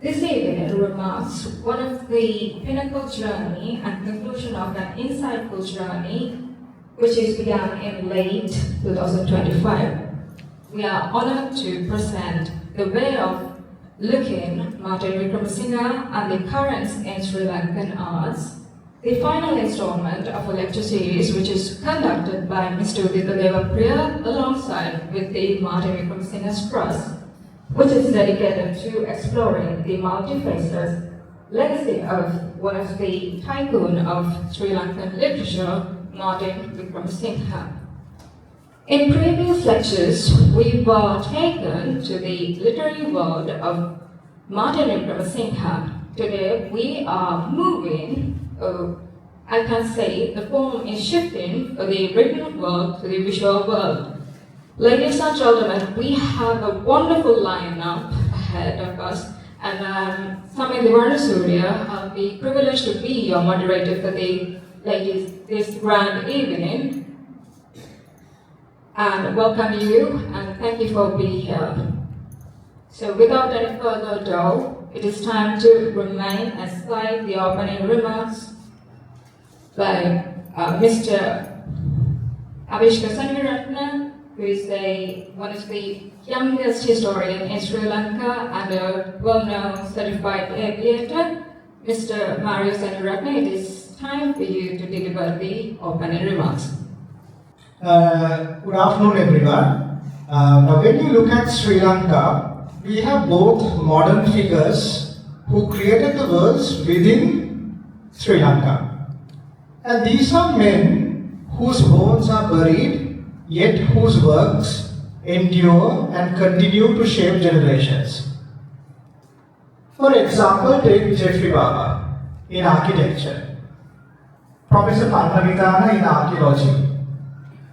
This evening remarks one of the pinnacle journey and conclusion of an insightful journey which is began in late 2025. We are honored to present the way of looking Martin Wickramasinghe and the currents in Sri Lankan arts, the final installment of a lecture series which is conducted by Mr. Uditha Devapriya alongside with the Martin Wickramasinghe Trust, which is dedicated to exploring the multifaceted legacy of one of the tycoon of Sri Lankan literature, Martin Wickramasinghe. In previous lectures, we were taken to the literary world of Martin Wickramasinghe. Today, we are moving, I can say the form is shifting from the written world to the visual world. Ladies and gentlemen, we have a wonderful lineup ahead of us, and Samidhi Surya, I'll be privileged to be your moderator for the ladies this grand evening, and welcome you, and thank you for being here. So without any further ado, it is time to remain and slide the opening remarks by Mr. Avishka Senewiratne, who is one of the youngest historian in Sri Lanka and a well-known certified aviator. Mr. Mario Senewiratne, it is time for you to deliver the opening remarks. Good afternoon, everyone. Now, when you look at Sri Lanka, we have both modern figures who created the worlds within Sri Lanka. And these are men whose bones are buried, yet whose works endure and continue to shape generations. For example, take Jeffrey Baba in architecture, Professor Panavitana in archaeology,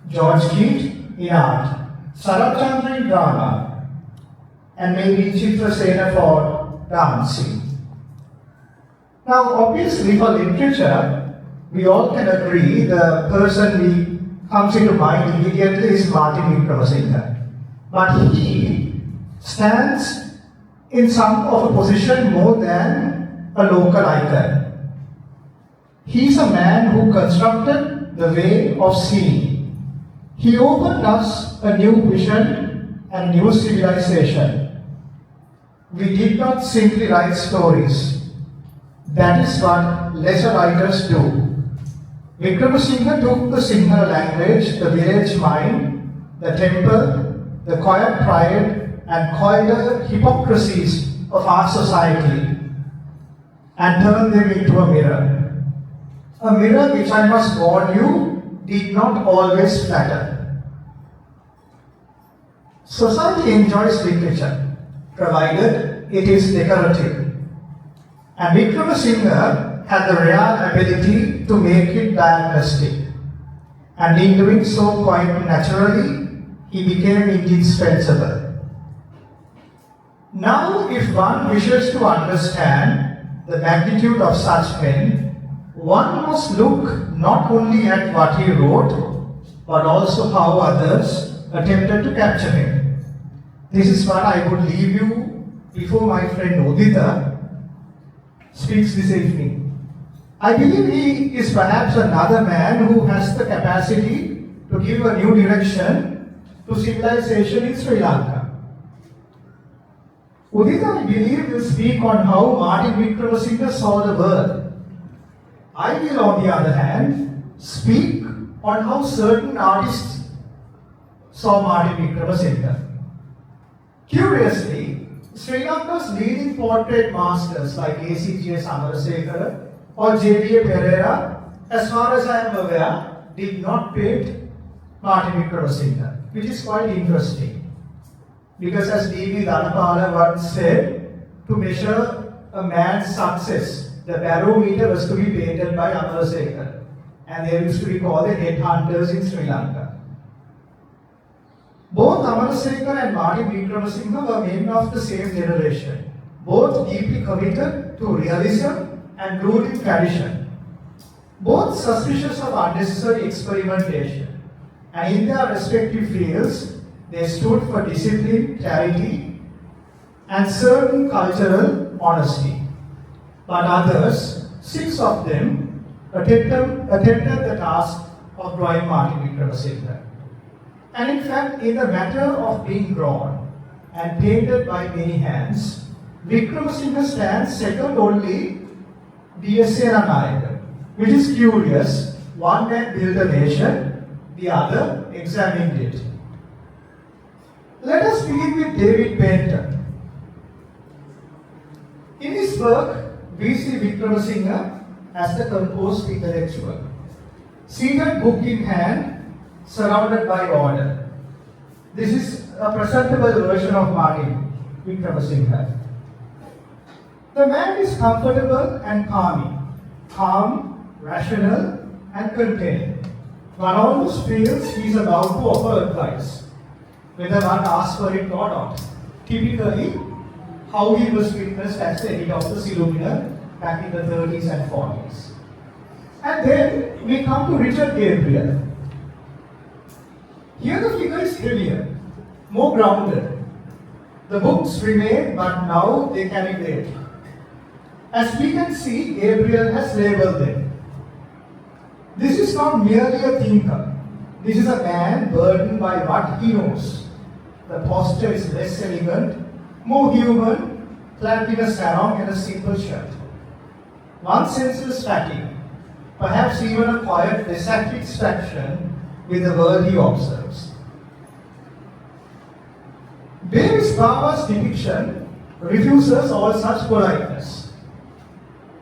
George Keat in art, Sarat Chandra in drama, and maybe Chitra Sena for dancing. Now, obviously, for literature, we all can agree the person comes into mind immediately is Martin Wickramasinghe. But he stands in some of a position more than a local icon. He is a man who constructed the way of seeing. He opened us a new vision and new civilization. We did not simply write stories. That is what lesser writers do. Wickramasinghe took the Sinhala language, the village mind, the temple, the quiet pride, and coiled hypocrisies of our society and turned them into a mirror. A mirror which, I must warn you, did not always flatter. Society enjoys literature, provided it is decorative. And Wickramasinghe had the rare ability to make it diagnostic. And in doing so quite naturally, he became indispensable. Now, if one wishes to understand the magnitude of such men, one must look not only at what he wrote, but also how others attempted to capture him. This is what I would leave you before my friend Uditha speaks this evening. I believe he is perhaps another man who has the capacity to give a new direction to civilization in Sri Lanka. Uditha, I believe, will speak on how Martin Wickramasinghe saw the world. I will, on the other hand, speak on how certain artists saw Martin Wickramasinghe. Curiously, Sri Lanka's leading portrait masters like A.C.J. Samarasekara or J.D.A. Pereira, as far as I am aware, did not paint Martin Wickramasinghe, which is quite interesting. Because as D.V. Dhanapala once said, to measure a man's success, the barometer was to be painted by Amarasekara. And they used to be called the headhunters in Sri Lanka. Both Amarasekara and Martin Wickramasinghe were men of the same generation, both deeply committed to realism and rooted in tradition. Both suspicious of unnecessary experimentation, and in their respective fields, they stood for discipline, clarity, and certain cultural honesty. But others, 6 of them, attempted the task of drawing Martin Wickramasinghe. And in fact, in the matter of being drawn and painted by many hands, Wickramasinghe stands second only BSA Nayaka, which is curious. One man built a nation, the other examined it. Let us begin with David Painter. In his work, we see Wickramasinghe as the composed intellectual, seated book in hand, surrounded by order. This is a presentable version of Martin Wickramasinghe. The man is comfortable and calm, rational, and contained. One almost feels he is about to offer advice, whether one asks for it or not. Typically, how he was witnessed as the head of the Silumina back in the 30s and 40s. And then we come to Richard Gabriel. Here the figure is heavier, more grounded. The books remain, but now they carry weight. As we can see, Gabriel has labeled them. This is not merely a thinker. This is a man burdened by what he knows. The posture is less elegant, more human, clad in a sarong and a simple shirt. One senses fatigue, perhaps even a quiet dissatisfaction with the world he observes. Davis Baba's depiction refuses all such politeness.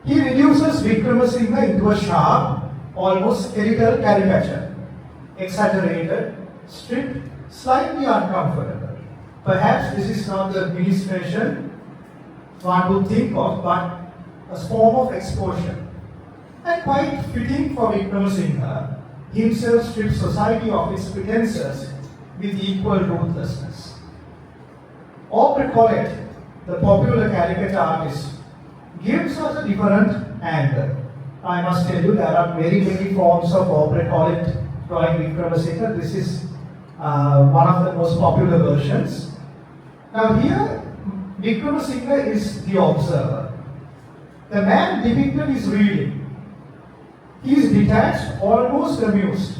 He reduces Wickramasinghe into a sharp, almost skeletal caricature, exaggerated, stripped, slightly uncomfortable. Perhaps this is not the administration one would think of, but a form of exposure. And quite fitting for Wickramasinghe, himself strips society of its pretenses with equal ruthlessness. Aubrey Collett, the popular caricature artist, gives us a different angle. I must tell you, there are very many forms of Aubrey Collett drawing Wickramasinghe. This is one of the most popular versions. Now here, Wickramasinghe is the observer. The man depicted is reading. He is detached, almost amused.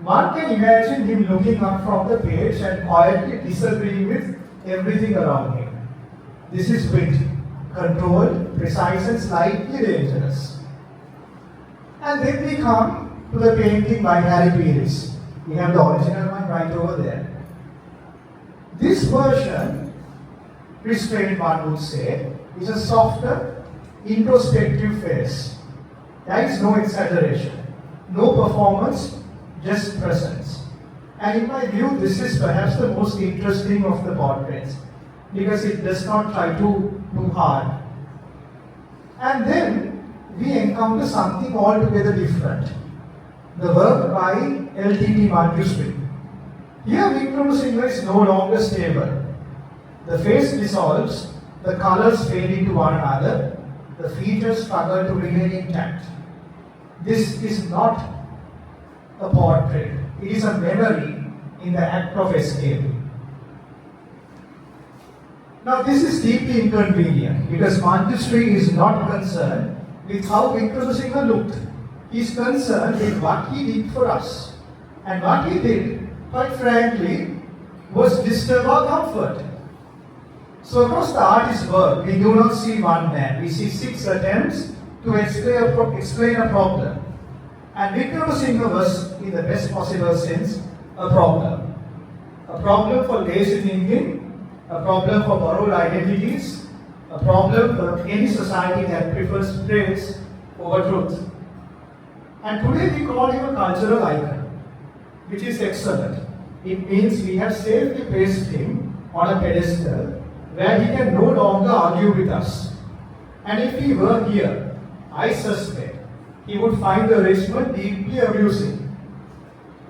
One can imagine him looking up from the page and quietly disagreeing with everything around him. This is wit, controlled, precise, and slightly dangerous. And then we come to the painting by Harry Pires. We have the original one right over there. This version, restrained one would say, is a softer, introspective face. There is no exaggeration, no performance, just presence. And in my view, this is perhaps the most interesting of the portraits, because it does not try too hard. And then we encounter something altogether different. The work by L.T.T. Manjushree. Here Wickramasinghe is no longer stable. The face dissolves, the colors fade into one another, the features struggle to remain intact. This is not a portrait, it is a memory in the act of escape. Now this is deeply inconvenient because Manjushree is not concerned with how Wickramasinghe looked. He is concerned with what he did for us. And what he did, quite frankly, was disturb our comfort. So across the artist's work, we do not see one man. We see 6 attempts to explain a problem. And Wickramasinghe was, in the best possible sense, a problem. A problem for lazy thinking, a problem for borrowed identities, a problem for any society that prefers praise over truth. And today we call him a cultural icon, which is excellent. It means we have safely placed him on a pedestal where he can no longer argue with us. And if he were here, I suspect he would find the arrangement deeply amusing.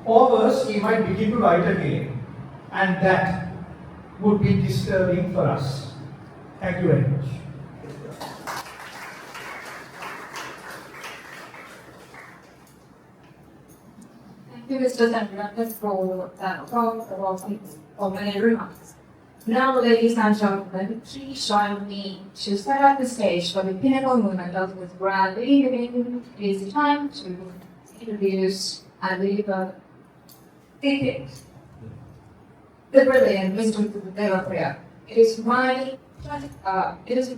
Or worse, he might begin to write again, and that would be disturbing for us. Thank you very much. Thank you, Mr. Senewiratne, for that opening remarks. Now, ladies and gentlemen, please join me to set up the stage for the pinnacle movement of this grand evening. It is the time to introduce and deliver the brilliant Mr. Uditha Devapriya. It is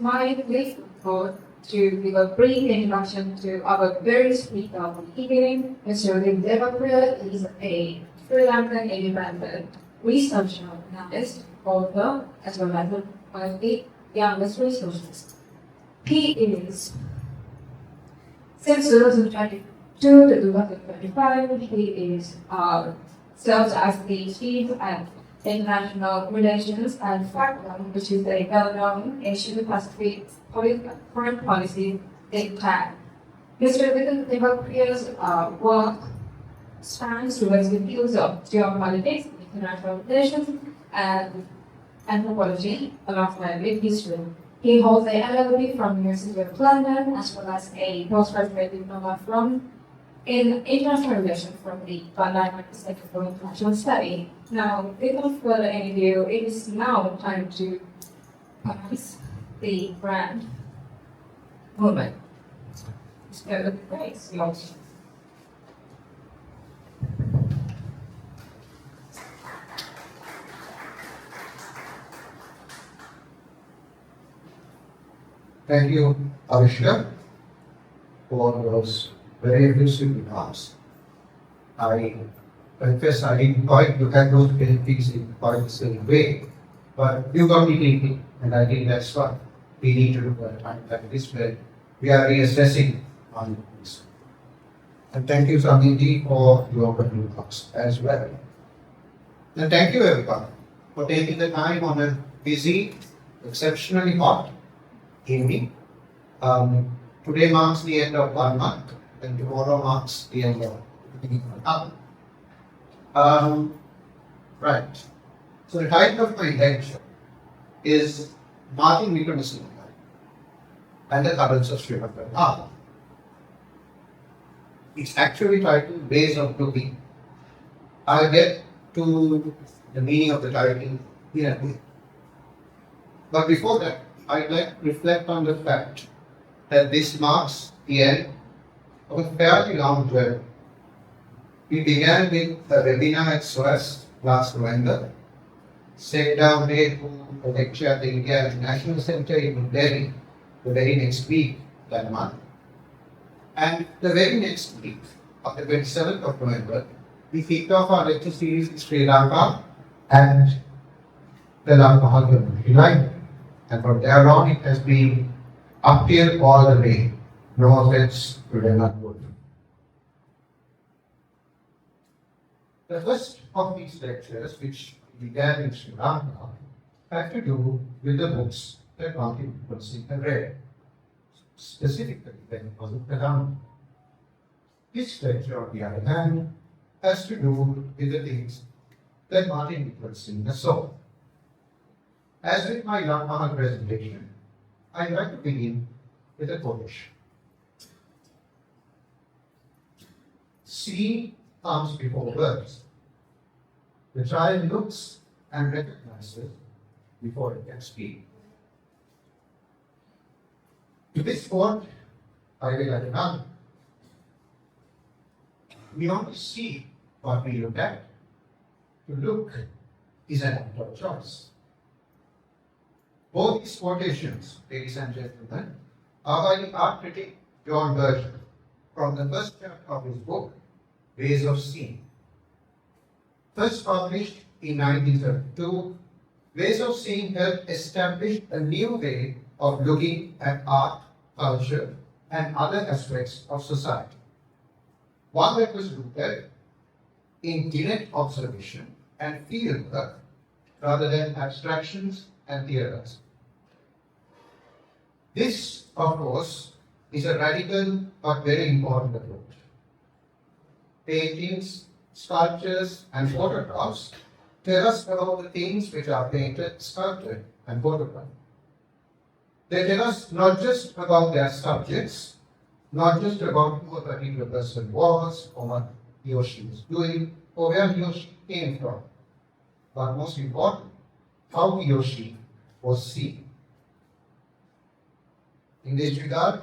my great honor to give a brief introduction to our very speaker of the evening. Mr. Uditha Devapriya is a Sri Lankan independent researcher, analyst, author, as well as one of the youngest researchers. He is, since 2022 to 2025, he is serves as the chief at International Relations and FACTOM, which is a well-known Asia-Pacific foreign policy think tank. Mr. Devapriya's work spans towards the fields of geopolitics, international relations, and anthropology, alongside with history. He holds a LLB from University of London, as well as a postgraduate diploma in international relations from the Bandai Center for International Study. Now, without further ado, it is now time to commence the grand movement. So, grace, yours. Thank you, Avishka, for those very effusive remarks. I confess I didn't quite look at those things in quite the same way, but you got me thinking, and I think that's what we need to do at a time like this, where we are reassessing on this. And thank you, Samiti, for your opening remarks as well. And thank you, everyone, for taking the time on a busy, exceptionally hot evening. Today marks the end of 1 month, and tomorrow marks the end of the beginning of another. Right. So the title of my lecture is Martin Wickramasinghe and the Currents of Sri Lanka. It's actually titled Ways of Looking. I'll get to the meaning of the title in a bit. But before that, I'd like to reflect on the fact that this marks the end of a fairly long journey. We began with a webinar at SOAS last November, set down date for a lecture at the India National Centre in New Delhi the very next week, that month. And the very next week, on the 27th of November, we kicked off our lecture series in Sri Lanka and the Lanka community. And from there on, it has been uphill all the way. No offense to Denmark. The first of these lectures, which began in Sri Lanka, had to do with the books that Martin Wickramasinghe read, specifically when it was Kadam. This lecture, on the other hand, has to do with the things that Martin Wickramasinghe saw. As with my Lanka presentation, I'd like to begin with a quotation. Seeing comes before words. The child looks and recognizes before it can speak. To this quote, I will add another. We only see what we look at. To look is an act of choice. Both these quotations, ladies and gentlemen, are by the art critic John Berger from the first chapter of his book, Ways of Seeing. First published in 1932, Ways of Seeing helped establish a new way of looking at art, culture, and other aspects of society. One that was rooted in direct observation and field work rather than abstractions and theories. This, of course, is a radical but very important approach. Paintings, sculptures, and photographs tell us about the things which are painted, sculpted, and photographed. They tell us not just about their subjects, not just about who a particular person was, or what he or she was doing, or where he or she came from, but most importantly, how he or she was seen. In this regard,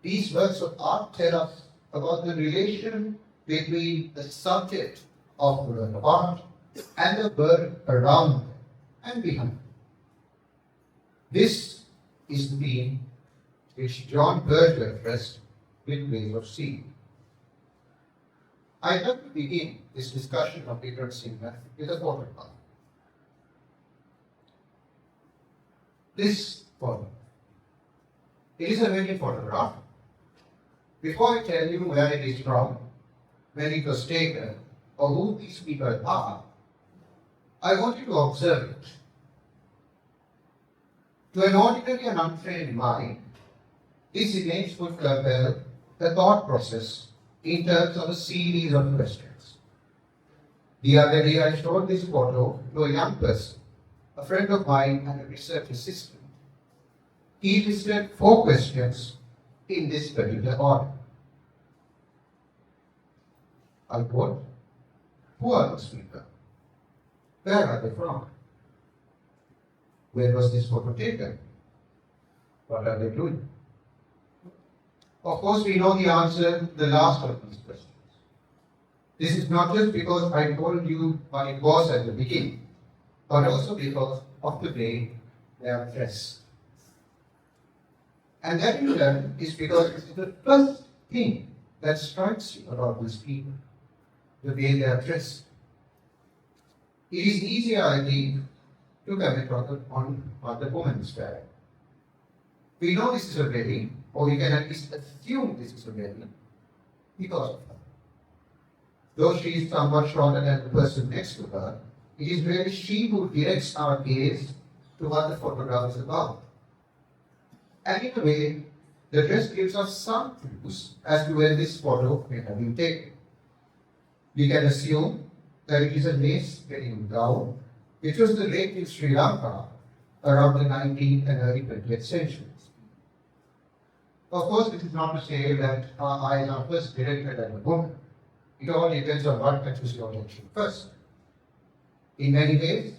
these works of art tell us about the relation between the subject of the work of art and the world around and behind. This is the theme which John Berger addressed with ways of seeing. I'd like to begin this discussion of differencing with a photograph. This photograph. It is a wedding photograph. Before I tell you where it is from, when it was taken, or who these people are, I want you to observe it. To an ordinary and untrained mind, this image would compel the thought process in terms of a series of questions. The other day I showed this photo to a young person, a friend of mine and a research assistant. He listed 4 questions in this particular order. I quote, who are those people? Where are they from? Where was this photo taken? What are they doing? Of course, we know the answer to the last of these questions. This is not just because I told you what it was at the beginning, but also because of the way they are dressed. And that in turn is because it's the first thing that strikes you about these people, the way they are dressed. It is easier, I think, to comment on what the woman is wearing. We know this is a wedding, or we can at least assume this is a wedding, because of her. Though she is somewhat shorter than the person next to her, it is really she who directs our gaze to what the photograph is about. And in a way, the dress gives us some clues as to where this photo may have been taken. We can assume that it is a lace wedding gown, which was the rate in Sri Lanka around the 19th and early 20th centuries. Of course, this is not to say that our eyes are first directed at the woman. It all depends on what catches your attention first. In many ways,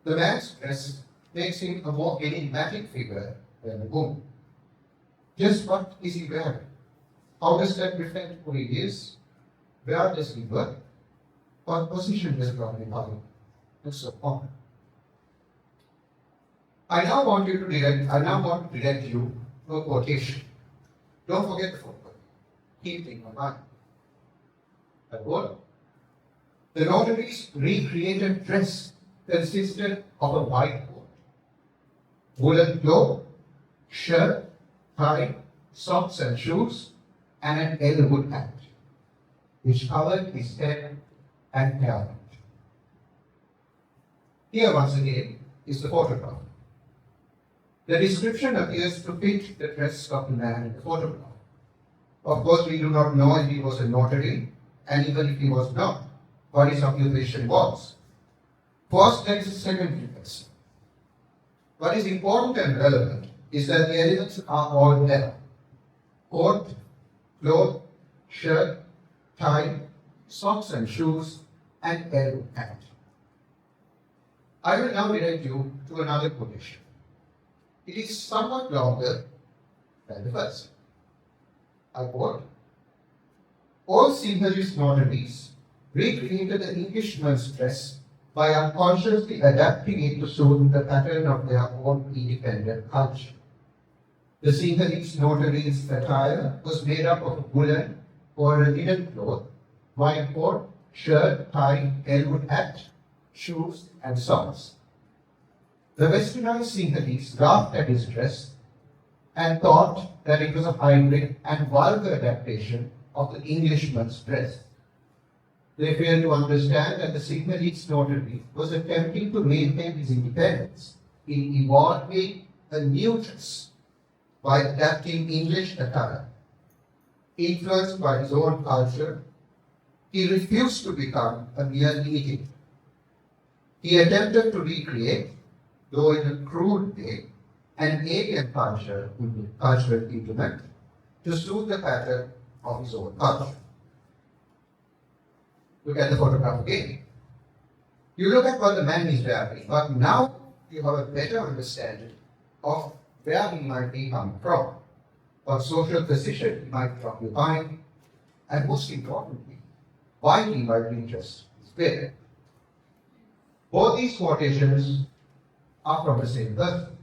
the man's dress makes him a more enigmatic figure than the woman. Just what is he wearing? How does that reflect who he is? Where does he work? What position does he occupy? And so on. I now want to direct you to a quotation. Don't forget the photo. Keep it in your mind. I quote, the notary's recreated dress consisted of a white coat, woolen cloak, shirt, tie, socks and shoes, and an elwood hat, which covered his head and hair. Here once again is the photograph. The description appears to fit the dress of the man in the photograph. Of course, we do not know if he was a notary, and even if he was not, what his occupation was. First, there is a secondary question. What is important and relevant is that the elements are all there. Coat, cloth, shirt, tie, socks and shoes, and elbow hat. I will now direct you to another quotation. It is somewhat longer than the first. I quote, all Sinhalese notaries recreated the Englishman's dress by unconsciously adapting it to suit the pattern of their own independent culture. The Sinhalese notary's attire was made up of woolen or a linen cloth, white coat, shirt, tie, elwood hat, shoes, and socks. The westernized Sinhalese laughed at his dress and thought that it was a hybrid and vulgar adaptation of the Englishman's dress. They failed to understand that the Sinhalese notary was attempting to maintain his independence in evolving a new dress by adapting English attire. Influenced by his own culture, he refused to become a mere imitator. He attempted to recreate, though in a crude way, an alien cultural implement to suit the pattern of his own culture. Look at the photograph again. You look at what the man is wearing, but now you have a better understanding of where he might be coming from, what social position he might be occupying, and most importantly, why he might be interested in spirit. Both these quotations are from the same person.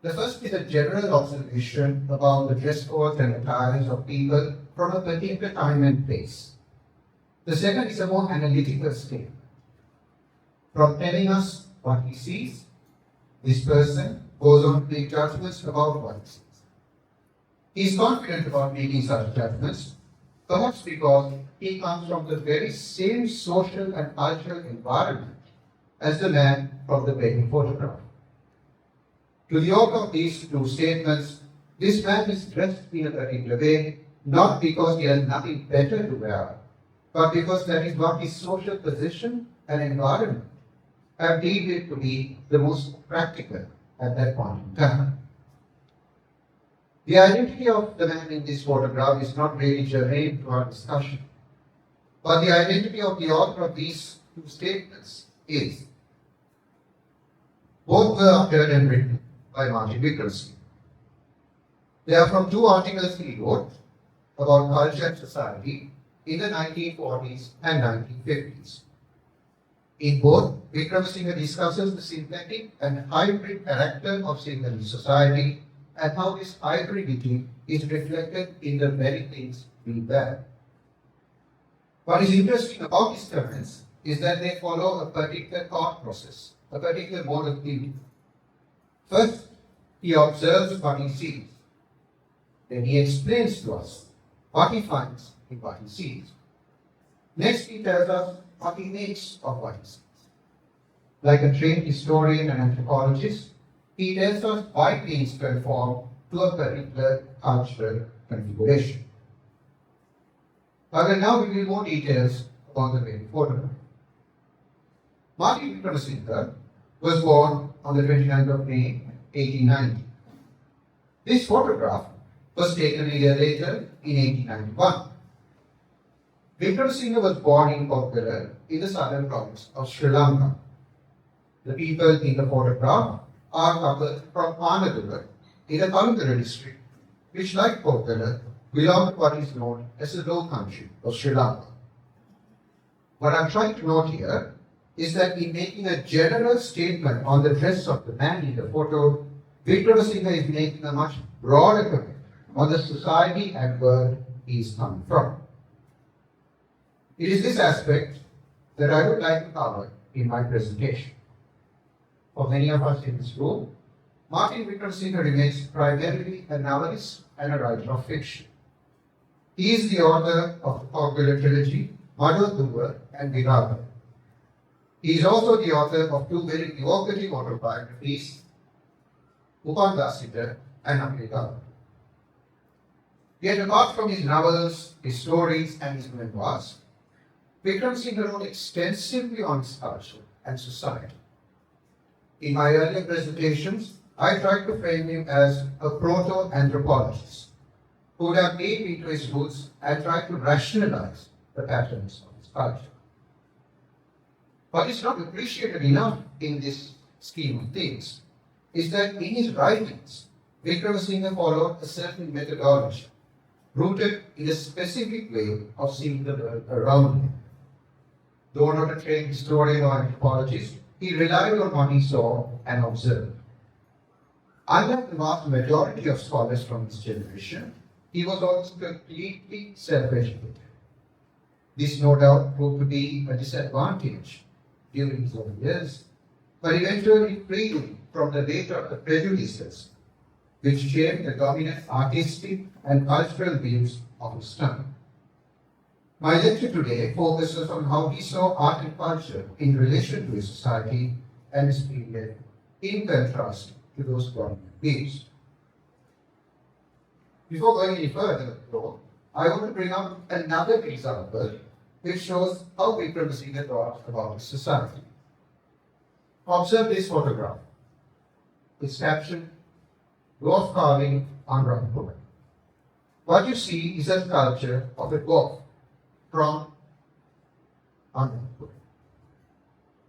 The first is a general observation about the dress codes and attires of people from a particular time and place. The second is a more analytical statement. From telling us what he sees, this person goes on to make judgments about what he sees. He is confident about making such judgments, perhaps because he comes from the very same social and cultural environment as the man from the wedding photograph. To the author of these two statements, this man is dressed in a particular way, not because he has nothing better to wear, but because that is what his social position and environment have deemed it to be the most practical at that point in time. The identity of the man in this photograph is not really germane to our discussion, but the identity of the author of these two statements is. Both were uttered and written by Martin Wickramasinghe. They are from two articles he wrote about culture and society in the 1940s and 1950s. In both, Wickramasinghe discusses the synthetic and hybrid character of Sinhalese society and how this hybridity is reflected in the very things we wear. What is interesting about his comments is that they follow a particular thought process, a particular mode of thinking. First, he observes what he sees. Then he explains to us what he finds in what he sees. Next, he tells us what he makes of what he sees. Like a trained historian and anthropologist, he tells us why things conform to a particular cultural configuration. I will now reveal more details about the wedding photograph. Martin Wickramasinghe was born on the 29th of May, 1890. This photograph was taken a year later in 1891. Wickramasinghe was born in Colombo in the southern province of Sri Lanka. The people in the photograph are coupled from Anadolu in the Colombo district, which, like Colombo, belong to what is known as the Low Country of Sri Lanka. What I'm trying to note here is that in making a general statement on the dress of the man in the photo, Wickramasinghe is making a much broader comment on the society and world he is coming from. It is this aspect that I would like to cover in my presentation. For many of us in this room, Martin Wickramasinghe remains primarily a novelist and a writer of fiction. He is the author of the popular trilogy Madhu and Viraga. He is also the author of two very evocative autobiographies, Upandasita and Amrita. Yet apart from his novels, his stories and his memoirs, Wickramasinghe wrote extensively on his culture and society. In my earlier presentations, I tried to frame him as a proto-anthropologist who would have made into his roots and tried to rationalize the patterns of his culture. What is not appreciated enough in this scheme of things is that in his writings, Wickramasinghe followed a certain methodology rooted in a specific way of seeing the world around him. Though not a trained historian or anthropologist, he relied on what he saw and observed. Unlike the vast majority of scholars from his generation, he was also completely self-educated. This no doubt proved to be a disadvantage during his early years, but eventually freed him from the weight of the prejudices which shaped the dominant artistic and cultural views of his time. My lecture today focuses on how he saw art and culture in relation to his society and his period, in contrast to those dominant views. Before going any further, though, I want to bring up another example which shows how Wickramasinghe thought about his society. Observe this photograph. It's captioned, "Dwarf carving on Rampur." What you see is a sculpture of a dwarf from Rampur.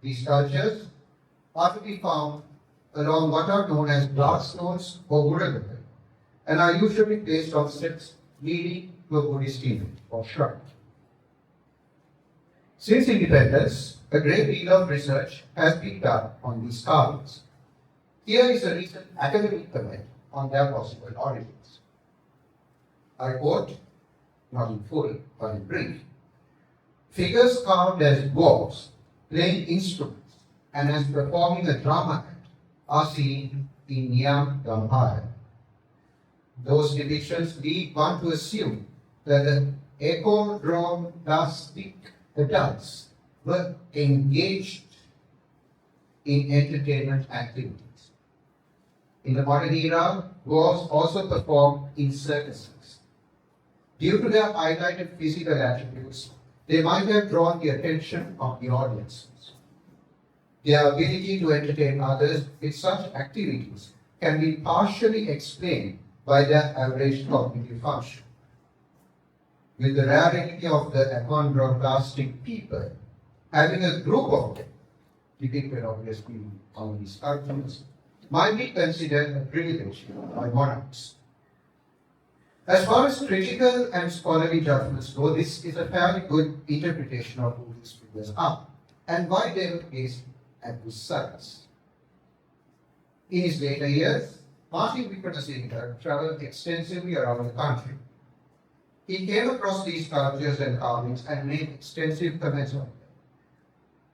These sculptures are to be found along what are known as dark stones or wooden, and are usually placed on steps leading to a Buddhist image or shrine. Since independence, a great deal of research has been done on these carvings. Here is a recent academic comment on their possible origins. I quote, not in full, but in brief. Figures carved as dwarfs, playing instruments, and as performing a drama act are seen in Niam Gambhara. Those depictions lead one to assume that the ecodromdastic adults were engaged in entertainment activities. In the modern era, dwarfs also perform in circuses. Due to their highlighted physical attributes, they might have drawn the attention of the audiences. Their ability to entertain others with such activities can be partially explained by their average cognitive function. With the rarity of the achondroplastic people, having a group of them, depicted obviously on these sculptures, might be considered a privilege by monarchs. As far as critical and scholarly judgments go, this is a fairly good interpretation of who these figures are and why they were placed at this size. In his later years, Martin Wickramasinghe traveled extensively around the country. He came across these sculptures and carvings and made extensive comments on them.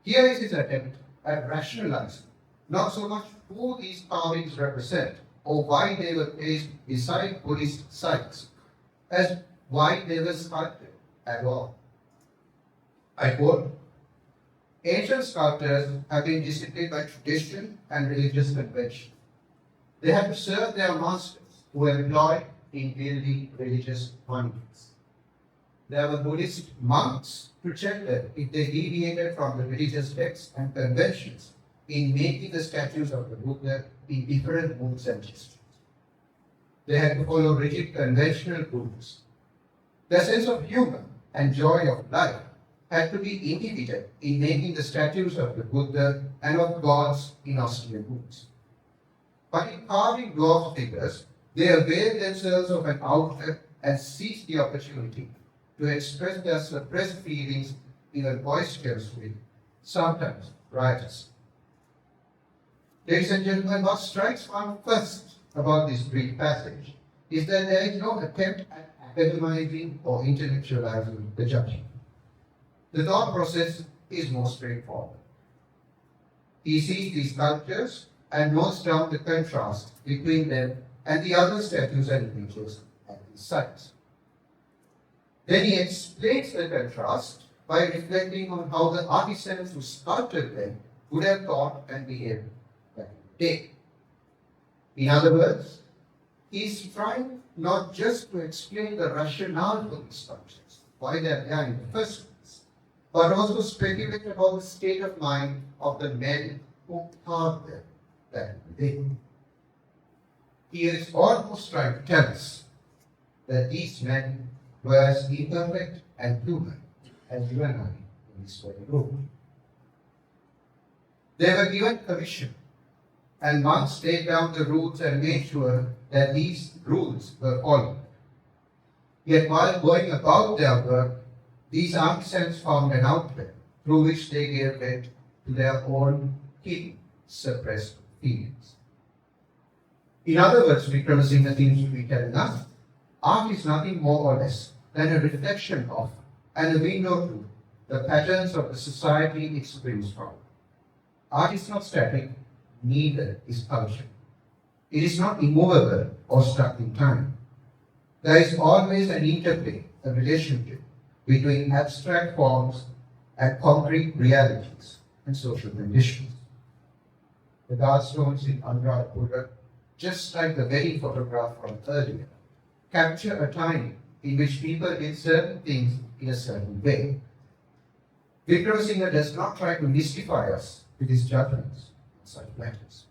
Here is his attempt at rationalizing not so much who these carvings represent or why they were placed beside Buddhist sites, as why they were sculpted at all. I quote, ancient sculptors have been disciplined by tradition and religious convention. They had to serve their masters who were employed in building religious monuments. There were Buddhist monks to check them if they deviated from the religious texts and conventions in making the statues of the Buddha in different moods and gestures. They had to follow rigid conventional rules. Their sense of humor and joy of life had to be inhibited in making the statues of the Buddha and of gods in austere moods. But in carving dwarf figures, they availed themselves of an outlet and seized the opportunity to express their suppressed feelings in a boisterous way, sometimes riotous. Ladies and gentlemen, what strikes one first about this brief passage is that there is no attempt at academizing or intellectualizing the judgment. The thought process is more straightforward. He sees these sculptures and notes down the contrast between them and the other statues and images at these sites. Then he explains the contrast by reflecting on how the artisans who sculpted them would have thought and behaved back in the day. In other words, he is trying not just to explain the rationale for these sculptures, why they are there in the first place, but also speculate about the state of mind of the men who carved them back in the day. He is almost trying to tell us that these men were as imperfect and human as you and I in this very room. They were given commission, and monks laid down the rules and made sure that these rules were followed. Yet while going about their work, these artisans found an outlet through which they gave vent to their own hidden, suppressed feelings. In other words, Wickramasinghe seems to be telling us, art is nothing more or less than a reflection of and a window to the patterns of the society it springs from. Art is not static, neither is culture. It is not immovable or stuck in time. There is always an interplay, a relationship between abstract forms and concrete realities and social conditions. The gallstones in Anuradhapura, just like the wedding photograph from earlier, capture a time in which people did certain things in a certain way. Wickramasinghe does not try to mystify us with his judgments on such matters.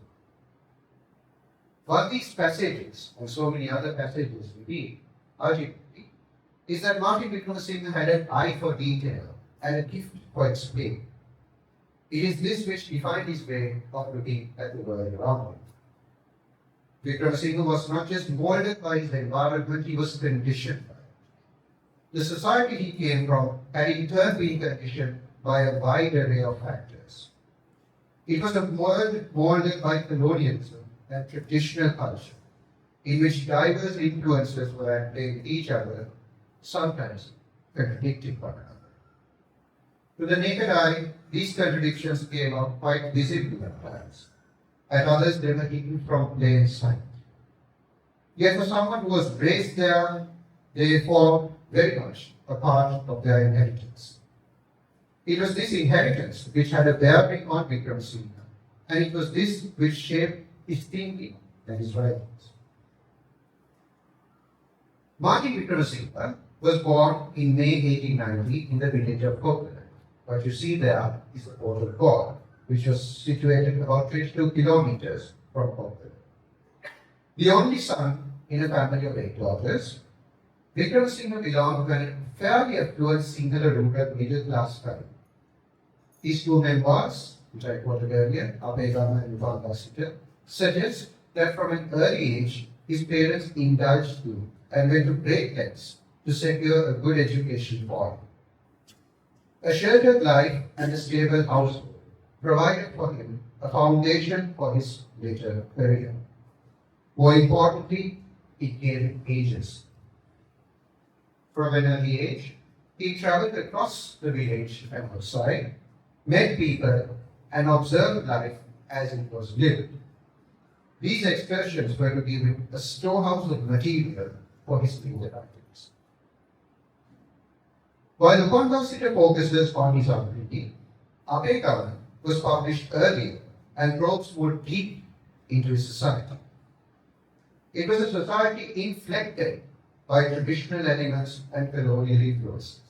What these passages, and so many other passages reveal, ultimately, is that Martin Wickramasinghe had an eye for detail and a gift for explaining. It is this which defined his way of looking at the world around him. Wickramasinghe was not just molded by his environment, he was conditioned by it. The society he came from had in turn been conditioned by a wide array of factors. It was a world molded by colonialism and traditional culture, in which diverse influences were at play with each other, sometimes contradicting one another. To the naked eye, these contradictions came out quite visibly at times. At others, they were hidden from plain sight. Yet for someone who was raised there, they formed very much a part of their inheritance. It was this inheritance which had a bearing on Wickramasinghe, and it was this which shaped his thinking and his writings. Martin Wickramasinghe was born in May 1890 in the village of Coconut. What you see there is the Port of God, which was situated about 22 kilometers from Coconut. The only son in a family of 8 daughters, Wickramasinghe belonged to a fairly affluent singular-rooted middle-class family. His 2 memoirs, which I quoted earlier, Abegama and Vivakasita, suggest that from an early age, his parents indulged him and went to great lengths to secure a good education for him. A sheltered life and a stable household provided for him a foundation for his later career. More importantly, it gave him agency. From an early age, he traveled across the village and outside, met people, and observed life as it was lived. These excursions were to give him a storehouse of material for his future writings. While the Condorcet focuses on his ability, Abegama was published earlier and probes more deep into his society. It was a society inflected by traditional elements and colonial influences.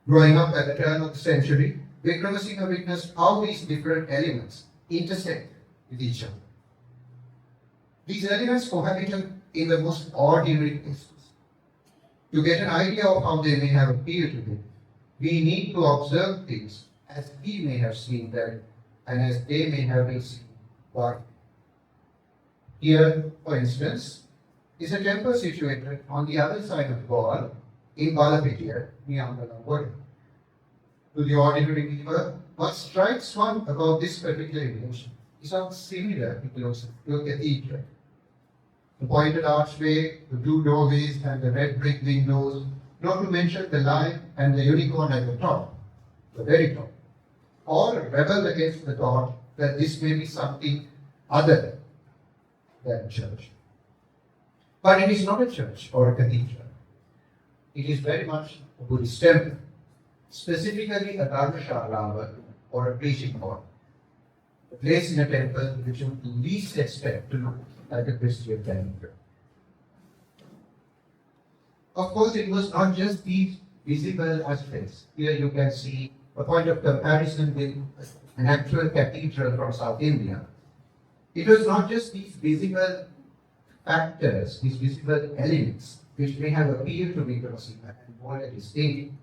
Growing up at the turn of the century, Wickramasinghe witnessed how these different elements intersected with each other. These elements cohabited in the most ordinary places. To get an idea of how they may have appeared to him, we need to observe things as he may have seen them and as they may have been seen by him. Here, for instance, is a temple situated on the other side of the wall in Balapitiya, near Colombo. To the ordinary viewer, what strikes one about this particular image is how similar it looks to a cathedral. The pointed archway, the blue doorways, and the red brick windows, not to mention the lion and the unicorn at the top, the very top, all rebel against the thought that this may be something other than a church. But it is not a church or a cathedral. It is very much a Buddhist temple, specifically a dharmashala or a preaching hall, a place in a temple which you would least expect to look like a Christian temple. Of course, it was not just these visible aspects. Here you can see a point of comparison with an actual cathedral from South India. It was not just these visible factors, these visible elements, which may have appeared to Wickramasinghe and molded his thinking.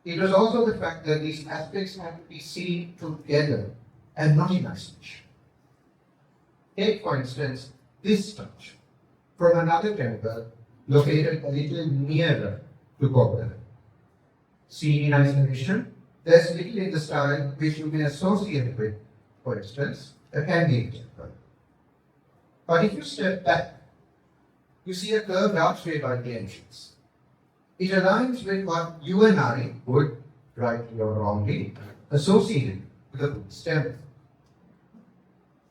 It was also the fact that these aspects had to be seen together and not in isolation. Take, for instance, this touch from another temple located a little nearer to Colombo. Seen in isolation, there's little in the style which you may associate with, for instance, a Canadian temple. But if you step back, you see a curved archway by the entrance. It aligns with what you and I would, rightly or wrongly, associate with a Buddhist temple.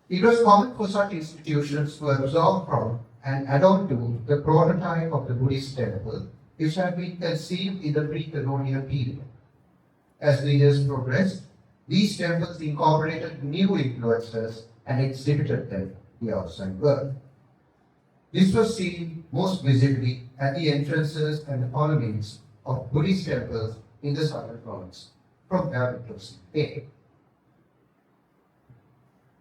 It was common for such institutions to absorb from and adopt to the prototype of the Buddhist temple, which had been conceived in the pre-colonial period. As the years progressed, these temples incorporated new influences and exhibited them to the outside world. This was seen most visibly at the entrances and the colonnades of Buddhist temples in the southern province, from where Wickramasinghe came.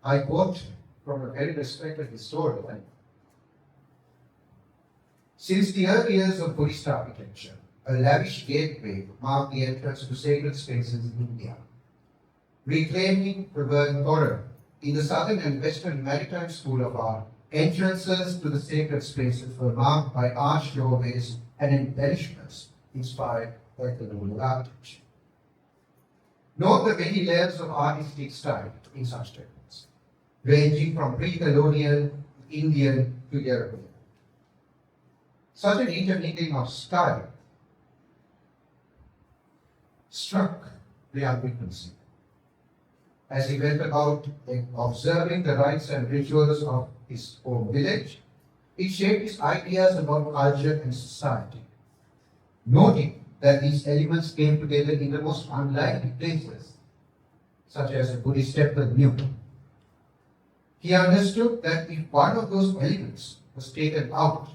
I quote from a very respected historian: "Since the early years of Buddhist architecture, 'a lavish gateway marked the entrance to sacred spaces in India. reclaiming the word Koran in the Southern and Western Maritime School of Art. Entrances to the sacred spaces were marked by arched doorways and embellishments inspired by colonial architecture. Note the many layers of artistic style in such temples, ranging from pre-colonial, Indian to European. Such an intermingling of style struck the Wickramasinghe as he went about observing the rites and rituals of his own village. It shaped his ideas about culture and society, noting that these elements came together in the most unlikely places, such as a Buddhist temple near. He understood that if one of those elements was taken out,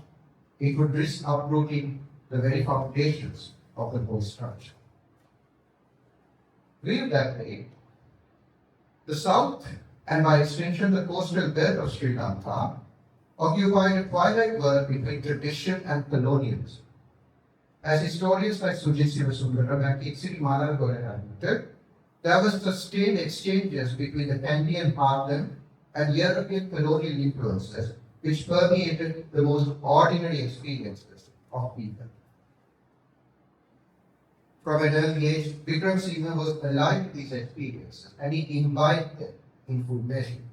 it would risk uprooting the very foundations of the whole structure. Viewed that way, the south, and by extension the coastal belt of Sri Lanka, occupied a twilight world between tradition and colonialism. As historians like Uditha Devapriya and Hasini Haputhanthri admitted, there were sustained exchanges between the Andean heartland and European colonial influences which permeated the most ordinary experiences of people. From an early age, Wickramasinghe was alive to these experiences and he imbibed them in full measure.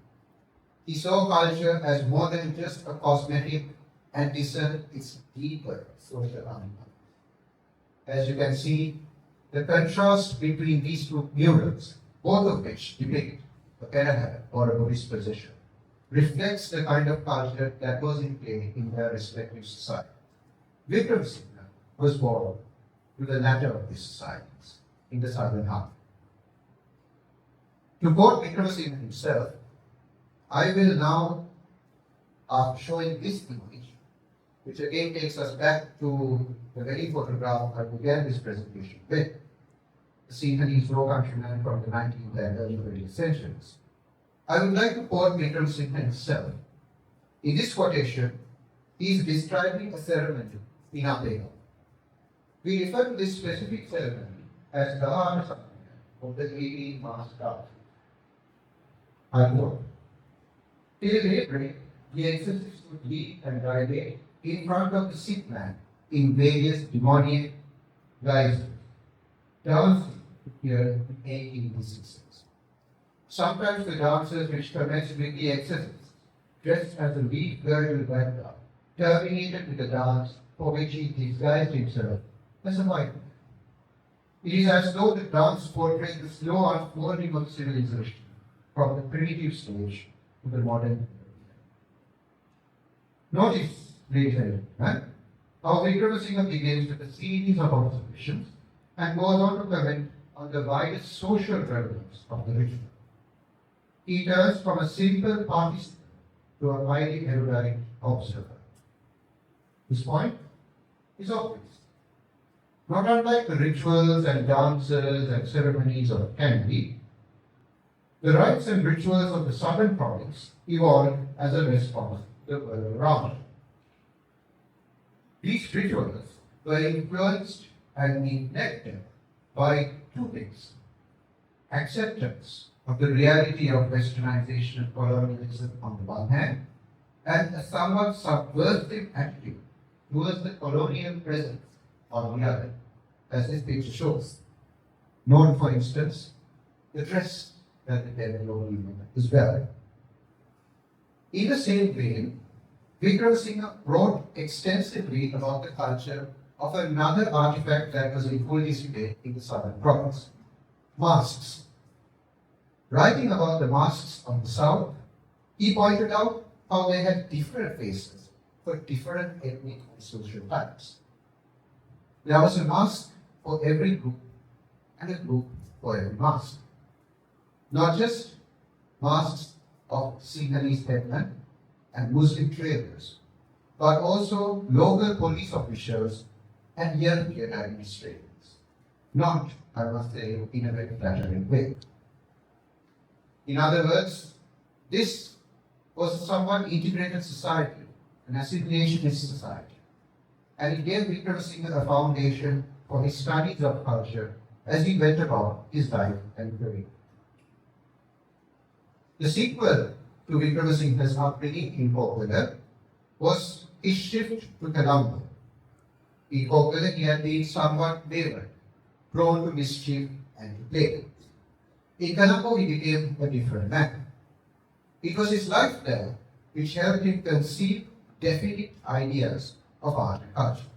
He saw culture as more than just a cosmetic and discerned its deeper social undercurrent. As you can see, the contrast between these two murals, both of which depict a Perahera or a Buddhist position, reflects the kind of culture that was in play in their respective societies. Wickramasinghe was born to the latter of these societies in the southern half. To quote Wickramasinghe himself, I will now, after showing this image, which again takes us back to the very photograph I began this presentation with, the sceneries raw countrymen from the 19th and early 20th centuries. I would like to quote Wickramasinghe himself. In this quotation, he is describing a ceremony in Apega. We refer to this specific ceremony as the Dahana of the 18 mass craft. I quote, till daybreak, the exorcist would lead and dilate in front of the sick man in various demoniac guises, dancing here in 18 diseases. Sometimes the dancers which commenced with the exorcist, dressed as a lead girdle vendor, terminated with a dance for which he disguised himself as a white man. It is as though the dance portrayed the slow unfolding of civilization from the primitive stage to the modern. Notice, ladies and gentlemen, how Wickramasinghe begins with a series of observations and goes on to comment on the widest social relevance of the ritual. He turns from a simple participant to a highly erudite observer. His point is obvious. Not unlike the rituals and dances and ceremonies of Kandy, the rites and rituals of the southern province evolved as a response to the world around. These rituals were influenced and neglected by two things: acceptance of the reality of westernization and colonialism on the one hand, and a somewhat subversive attitude towards the colonial presence on the other, as this picture shows. Note, for instance, the dress that the Devapriya woman is wearing. In the same vein, Wickramasinghe wrote extensively about the culture of another artifact that was in full display in the southern province: masks. Writing about the masks of the south, he pointed out how they had different faces for different ethnic and social types. There was a mask for every group and a group for every mask. Not just masks of Sinhalese headmen and Muslim traders, but also local police officials and European administrators. Not, I must say, in a very flattering way. In other words, this was a somewhat integrated society, an assimilationist society, and it gave Wickramasinghe a foundation for his studies of culture as he went about his life and career. The sequel to Wickramasinghe's upbringing in Portugal was his shift to Colombo. In Portugal, he had been somewhat wayward, prone to mischief and to play. In Colombo, he became a different man. It was his life there which helped him conceive definite ideas of art and culture.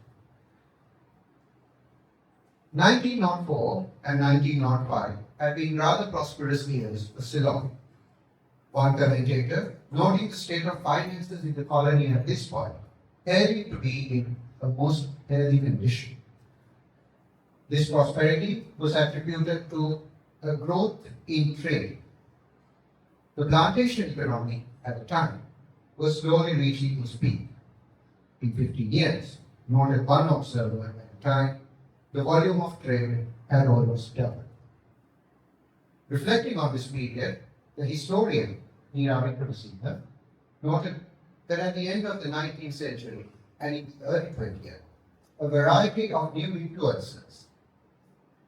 1904 and 1905 had been rather prosperous years for Ceylon. One commentator, noting the state of finances in the colony at this point, held it to be in a most healthy condition. This prosperity was attributed to a growth in trade. The plantation economy at the time was slowly reaching its peak. In 15 years, noted one observer at the time, the volume of trade had almost doubled. Reflecting on this period, the historian Uditha Devapriya noted that at the end of the 19th century and in the early 20th, a variety of new influences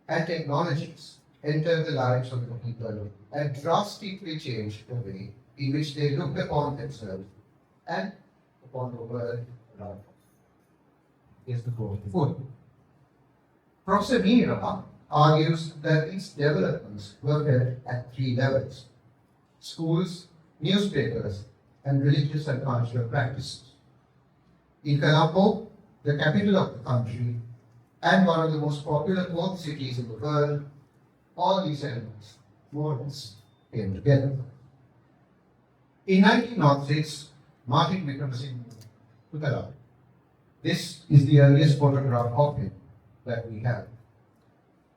and technologies entered the lives of the people and drastically changed the way in which they looked upon themselves and upon the world around them. Here's the quote. Professor Meera argues that these developments were felt at three levels: schools, newspapers, and religious and cultural practices. In Colombo, the capital of the country and one of the most popular port cities in the world, all these elements more or less came together. In 1906, Martin Wickramasinghe Trust. This is the earliest photograph of him that we have.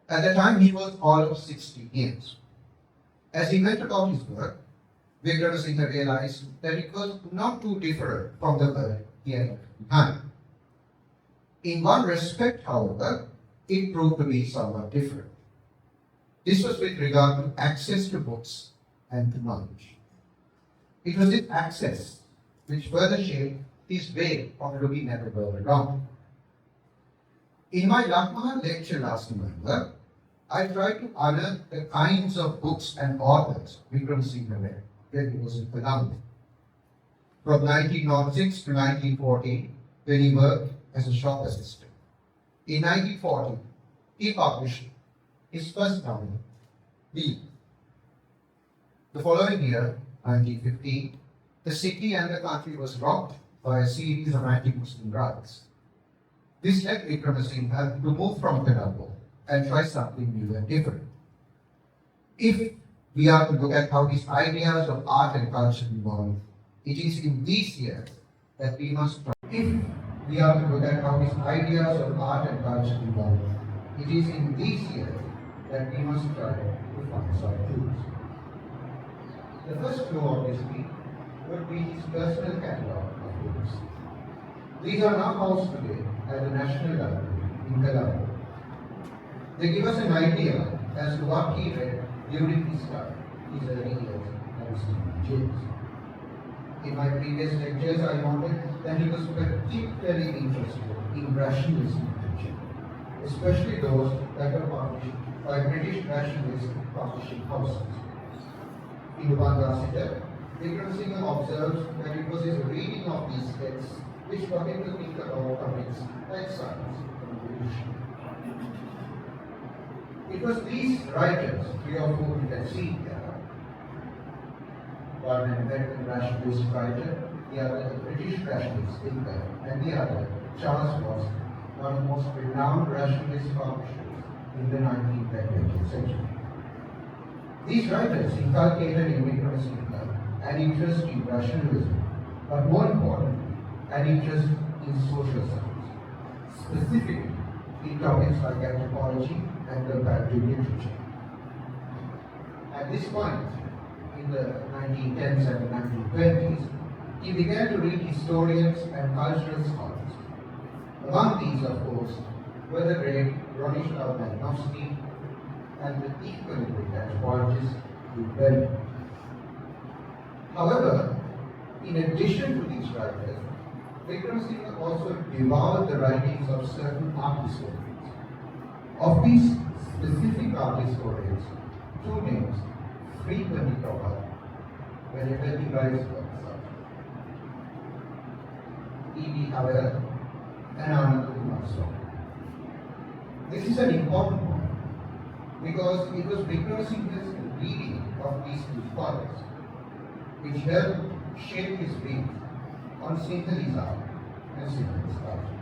At the time, he was all of 60 years. As he went about his work, Wickramasinghe realized that it was not too different from the world he had left behind. In one respect, however, it proved to be somewhat different. This was with regard to access to books and to knowledge. It was this access which further shaped his way of looking at the world around him. In my Lakmahan lecture last November, I tried to unearth the kinds of books and authors Wickramasinghe read when he was in Colombo. From 1906 to 1914, when he worked as a shop assistant. In 1940, he published his first novel, B. The following year, 1915, the city and the country was rocked by a series of anti-Muslim riots. This led Wickramasinghe to move from Colombo and try something new and different. If we are to look at how his ideas of art and culture evolved, it is in these years that we must try. If we are to look at how his ideas of art and culture evolved, it is in these years that we must try to find some clues. The first clue, obviously, would be his personal catalogue of books. These are now housed today at the National Library in Colombo. They give us an idea as to what he read during his time, his early years as James. In my previous lectures, I noted that he was particularly interested in rationalism literature, especially those that were published by British rationalist publishing houses. In the Bangladesh, Wickramasinghe observes that it was his reading of these texts which got him to think about topics like science and evolution. It was these writers, three or four you can see here, one an American rationalist writer, the other a British rationalist thinker, and the other, Charles Watts, one of the most renowned rationalist publishers in the 19th and 20th century. These writers inculcated in Wickramasinghe an interest in rationalism, but more importantly, an interest in social science, specifically in topics like anthropology and comparative literature. At this point, in the 1910s and the 1920s, he began to read historians and cultural scholars. Among these, of course, were the great Bronislaw Malinowski and the equally great anthropologist Uditha. However, in addition to these writers, Wickramasinghe also devoured the writings of certain art historians. Of these specific art historians, two names frequently crop up: whenever he writes works out. E.B. Havel and Anand Kumaraswamy. This is an important point because it was Wickramasinghe's reading of these two scholars which helped shape his views on Sinhalese art and Sinhalese culture.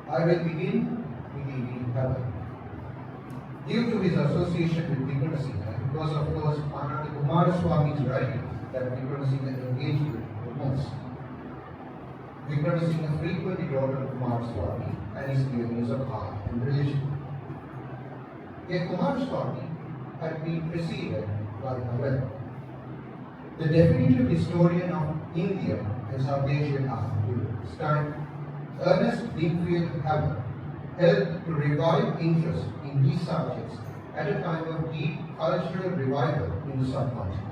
I will begin with E.B. Havel. Due to his association with Wickramasinghe, it was of course Anand Kumaraswamy's writing that Wickramasinghe engaged with the most. Wickramasinghe frequently wrote on Kumaraswamy and his theories of art and religion. Yet Kumaraswamy had been preceded by Havel. The definitive historian of Indian and South Asian art during this time, Ernest Winfield Havel, helped to revive interest in these subjects at a time of deep cultural revival in the subcontinent.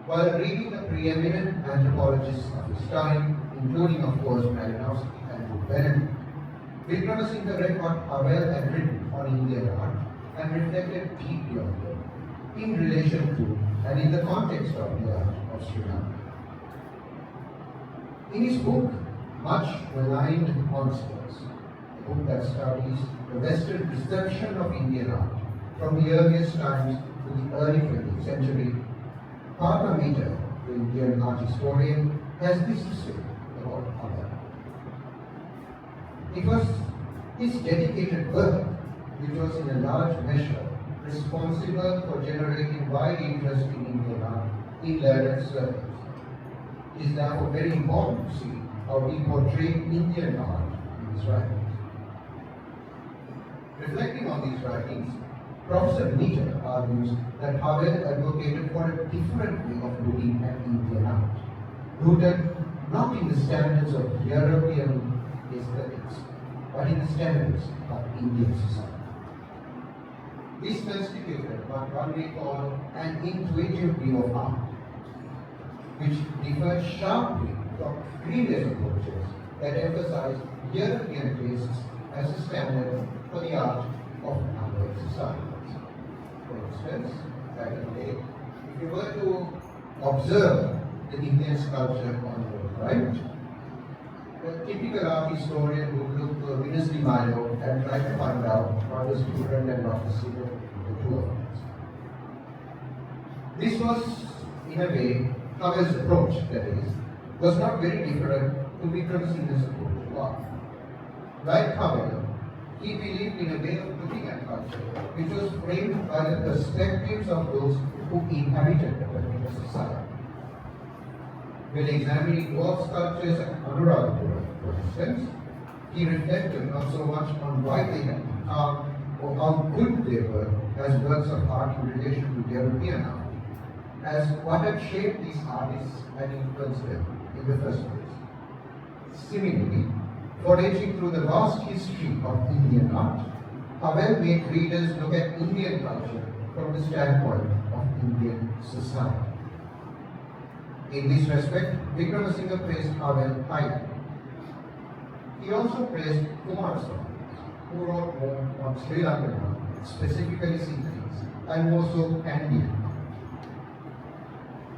While reading the preeminent anthropologists of his time, including of course Malinowski and Benedict, Wickramasinghe read what Havel had written on Indian art and reflected deeply on them in relation to and in the context of the art of Sri Lanka. In his book, Much Maligned Monsters, a book that studies the Western reception of Indian art from the earliest times to the early 20th century, Partha Mehta, the Indian art historian, has this to say about Havel. It was his dedicated work which was in a large measure responsible for generating wide interest in Indian art in learned circles. It is therefore very important to see how he portrayed Indian art in his writings. Reflecting on these writings, Professor Mehta argues that Havel advocated for a different way of looking at Indian art, rooted not in the standards of European aesthetics, but in the standards of Indian society. This constituted what one may call an intuitive view of art, which differed sharply from previous approaches that emphasized European tastes as a standard for the art of other societies. For instance, back in the day, if you were to observe the Indian sculpture on the right, a typical art historian would look to a Venus de Milo and try to find out what was different and what was similar between the two of them. This was, in a way, Havel's approach, that is, was not very different to Wickramasinghe's approach to art. Like Havel, he believed in a way of looking at culture which was framed by the perspectives of those who inhabited the particular society. When examining dwarf sculptures at Anuradhapura, for instance, he reflected not so much on why they had been carved or how good they were as works of art in relation to European art, as what had shaped these artists and influenced them in the first place. Similarly, foraging through the vast history of Indian art, Havel made readers look at Indian culture from the standpoint of Indian society. In this respect, Wickramasinghe praised Havel highly. He also praised Kumaraswamy, who wrote more on Sri Lankan art, specifically Sinhalese, and more so Canadian art.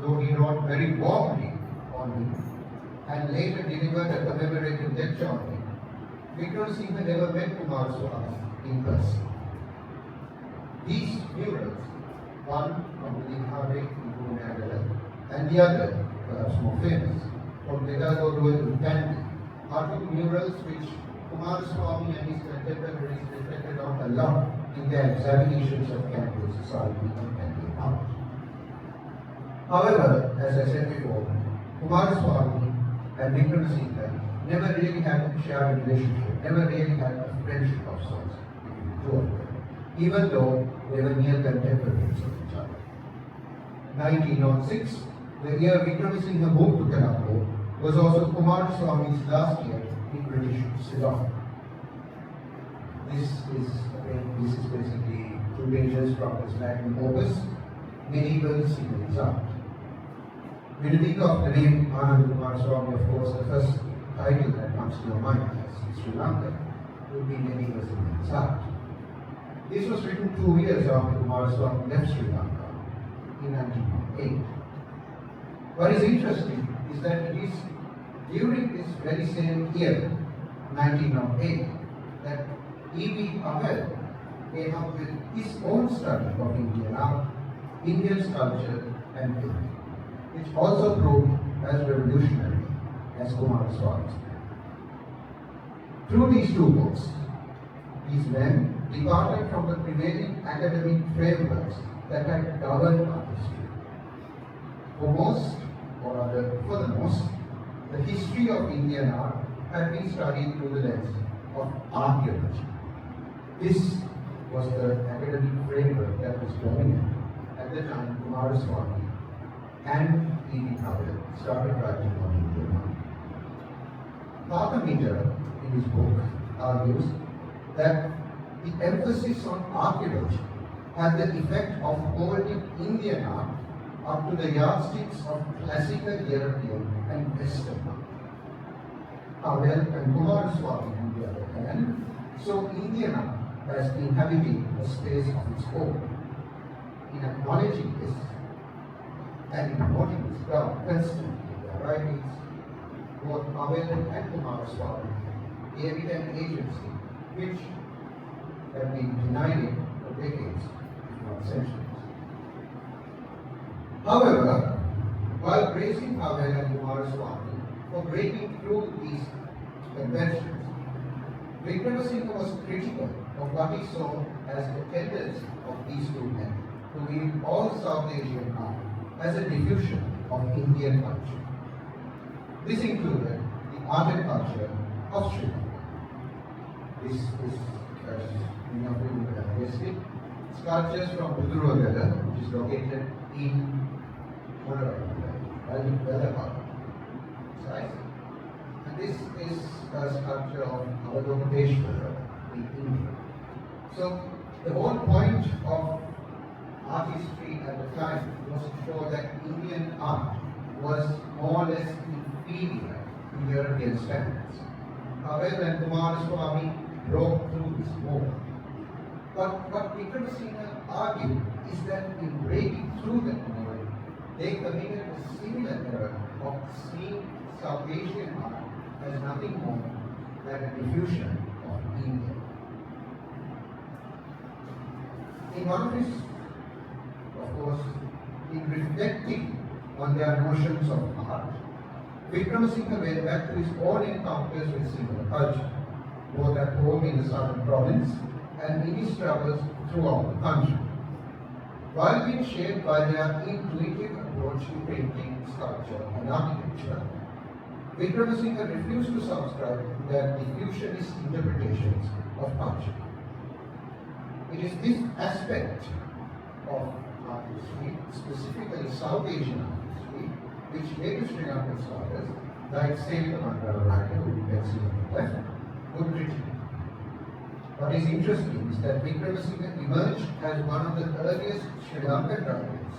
Though he wrote very warmly on him, and later delivered a commemorative lecture on him, Wickramasinghe never met Kumaraswamy in person. These murals, one from Uditha Devapriya and the other, perhaps more famous, from Uditha, are two murals which Kumaraswamy and his contemporaries reflected on a lot in their examinations of Canadian society and Canadian art. However, as I said before, Kumaraswamy and Wickramasinghe never really had a shared relationship, never really had a friendship of sorts between the two of them, even though they were near contemporaries of each other. 1906, the year Wickramasinghe moved to Colombo, was also Kumaraswamy's last year in British Ceylon. This is basically 2 pages from his magnum opus, Medieval Sinhalese Art. When you think of the name Anand Kumaraswamy, of course, the first title that comes to your mind as Sri Lanka would be Medieval Sinhalese Art. This was written 2 years after Kumaraswamy left Sri Lanka in 1908. What is interesting is that it is during this very same year, 1908, that E.B. Pavel came up with his own study of Indian art, Indian sculpture and painting, which also proved as revolutionary as Kumaraswamy. Through these two books, these men departed from the prevailing academic frameworks that had governed art history. For the most, the history of Indian art had been studied through the lens of archaeology. This was the academic framework that was dominant at the time Kumaraswamy and E.B. Pavel started writing on Indian art. Parthamitter, in his book, argues that the emphasis on archaeology had the effect of holding Indian art up to the yardsticks of classical European and Western art. Pavel and Kumaraswamy, on the other hand, saw Indian art as inhabiting a space of its own. In acknowledging this and in noting this ground constantly in their writings, both Pavel and Kumaraswamy gave it an agency which had been denied it for decades, if not centuries. However, while praising Pavel and Kumaraswamy for breaking through these conventions, Wickramasinghe was critical of what he saw as the tendency of these two men to view all South Asian art as a diffusion of Indian culture. This included the art and culture of Sri Lanka. This is, as many of you would have guessed, sculptures from Uditha, which is located in size. And this is a sculpture of Avishka in India. So the whole point of art history at the time was to show that Indian art was more or less inferior to European standards. Pavel and Kumaraswamy broke through this mold. But what Wickramasinghe argued is that in breaking through that mold, they committed a similar error of seeing South Asian art as nothing more than a diffusion of India. In one of his, of course, in reflecting on their notions of art, Wickramasinghe went back to his own encounters with similar culture, both at home in the southern province and in his travels throughout the country. While being shaped by their intuitive approach to painting, sculpture, and architecture, Wickramasinghe refused to subscribe to their diffusionist interpretations of culture. It is this aspect of art history, specifically South Asian art history, which later Sri Lankan scholars, like Sapumal who you can see on the left, would critique. What is interesting is that Wickramasinghe emerged as one of the earliest Sri Lankan writers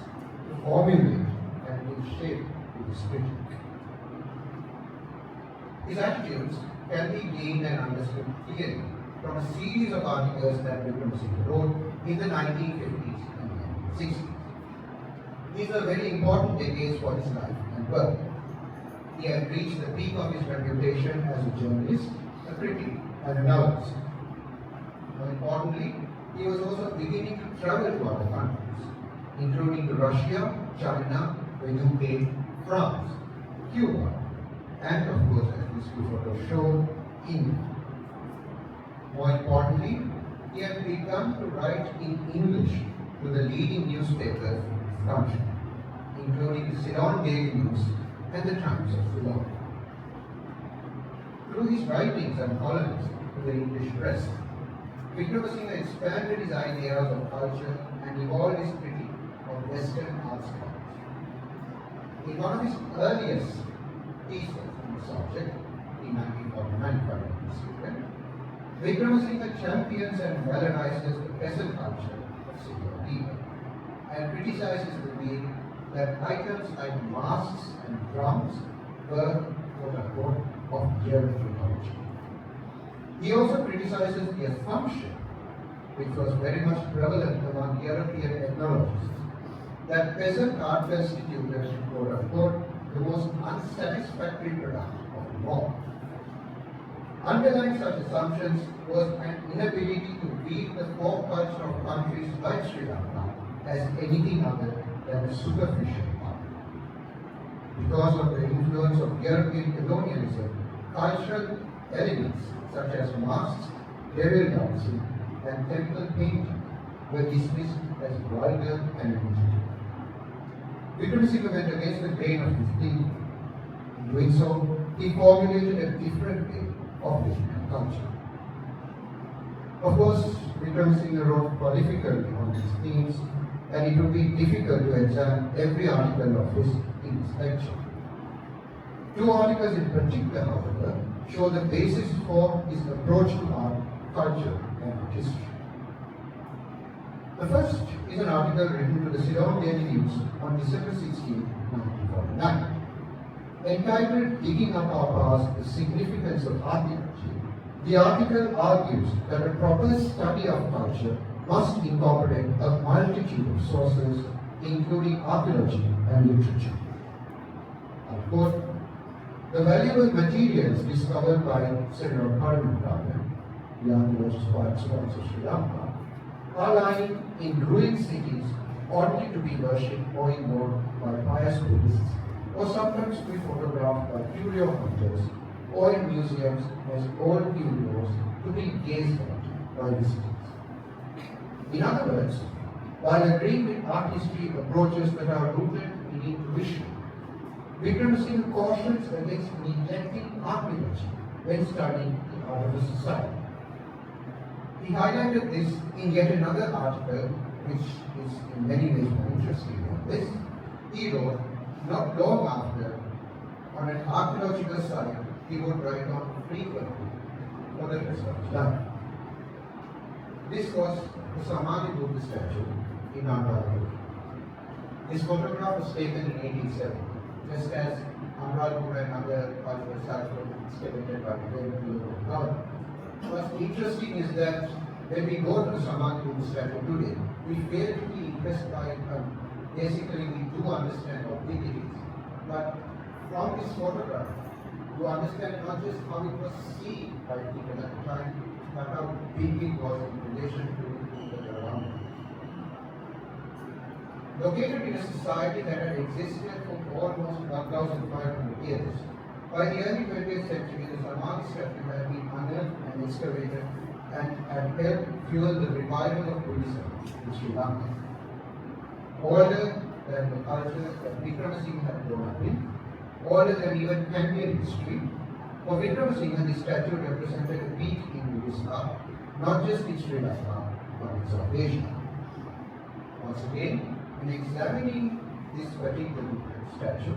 to formulate and give shape to this critique. His attitudes can be gleaned and understood clearly from a series of articles that Wickramasinghe wrote in the 1950s and 1960s. These were very important decades for his life and work. He had reached the peak of his reputation as a journalist, a critic, and a novelist. More importantly, he was also beginning to travel to other countries, including to Russia, China, the UK, France, Cuba, and of course, as this two photos show, India. More importantly, he had begun to write in English to the leading newspapers in his country, including the Ceylon Daily News and the Times of Ceylon. Through his writings and columns to the English press, Wickramasinghe expanded his ideas of culture and evolved his critique of Western art styles. In one of his earliest pieces on the subject, in 1949, Wickramasinghe champions and valorizes the peasant culture of Sindhu people and criticizes the way that items like masks and drums were, quote-unquote, of European origin. He also criticizes the assumption, which was very much prevalent among European ethnologists, that peasant art constituted, quote unquote, the most unsatisfactory product of the war. Underlying such assumptions was an inability to read the folk culture of countries like Sri Lanka as anything other than a superficial part. Because of the influence of European colonialism, cultural elements such as masks, devil dancing, and temple painting were dismissed as vulgar and illegitimate. Wickramasinghe went against the grain of his thinking. In doing so, he formulated a different way of looking at culture. Of course, Wickramasinghe wrote prolifically on these themes, and it would be difficult to examine every article of his in this lecture. Two articles in particular, however, show the basis for his approach to art, culture, and history. The first is an article written to the Ceylon Daily News on December 16, 1949. Entitled Digging Up Our Past, The Significance of Archaeology, the article argues that a proper study of culture must incorporate a multitude of sources, including archaeology and literature. I quote, the valuable materials discovered by Senator Colombo, the archaeologist correspondent of Sri Lanka, are lying in ruined cities only to be worshipped or ignored by pious Buddhists, or sometimes to be photographed by curio hunters, or in museums as old curios to be gazed at by visitors. In other words, while agreeing with art history approaches that are rooted in intuition, Wickramasinghe cautions against neglecting archaeology when studying the art of a society. He highlighted this in yet another article, which is in many ways more interesting than this. He wrote, not long after, on an archaeological site he would write on frequently for the rest of his life. This was the Samadhi Buddha statue in Anuradhapura. This photograph was taken in 1870, just as Anuradhapura and other cultural sites were excavated by the local government. What's interesting is that when we go to the Samadhi Buddha statue today, we fail to be impressed by it. Basically, we do understand how big it is. But from this photograph, you understand not just how it was seen by people at the time, but how big it was in relation to the people around it. Located in a society that had existed for almost 1,500 years, by the early 20th century, the Samadhi statue had been unearthed and excavated and had helped fuel the revival of Buddhism in Sri Lanka. Older than the culture that Wickramasinghe had grown up in, older than even Indian history, for Wickramasinghe, this statue represented a peak in Buddhist art, not just in Sri Lanka, but in South Asia. Once again, in examining this particular statue,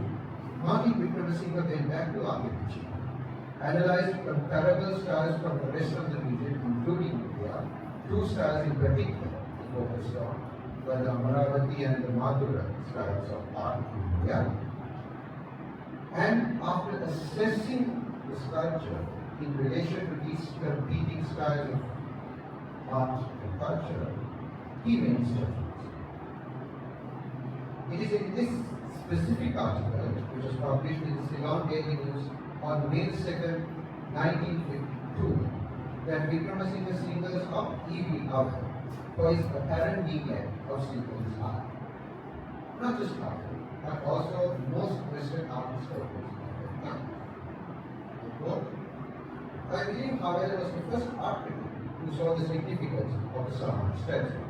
Martin Wickramasinghe went back to archaeology, analyzed comparable styles from the rest of the region, including India, two styles in particular he focused on, were the Amaravati and the Madhura styles of art in India. And after assessing the sculpture in relation to these competing styles of art and culture, he made judgments. It is in this specific article, which was published in the Ceylon Daily News on May 2nd, 1952, that Wickramasinghe singles out evil out for his apparent neglect of Sinhalese art. Not just art, but also most Western art historians of that time. I believe, however, was the first art critic who saw the significance of the Samadhi statue.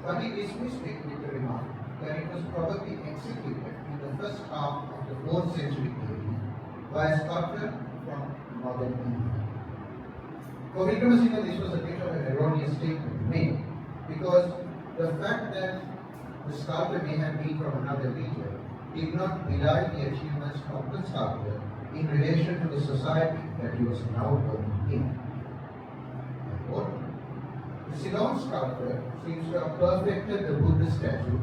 But he dismissed it with the remark that it was probably executed in the first half of the 4th century AD by a sculptor from northern India. For Wickramasinghe, this was a bit of an erroneous statement made, because the fact that the sculptor may have been from another region did not belie the achievements of the sculptor in relation to the society that he was now working in. The Ceylon sculptor seems to have perfected the Buddha statue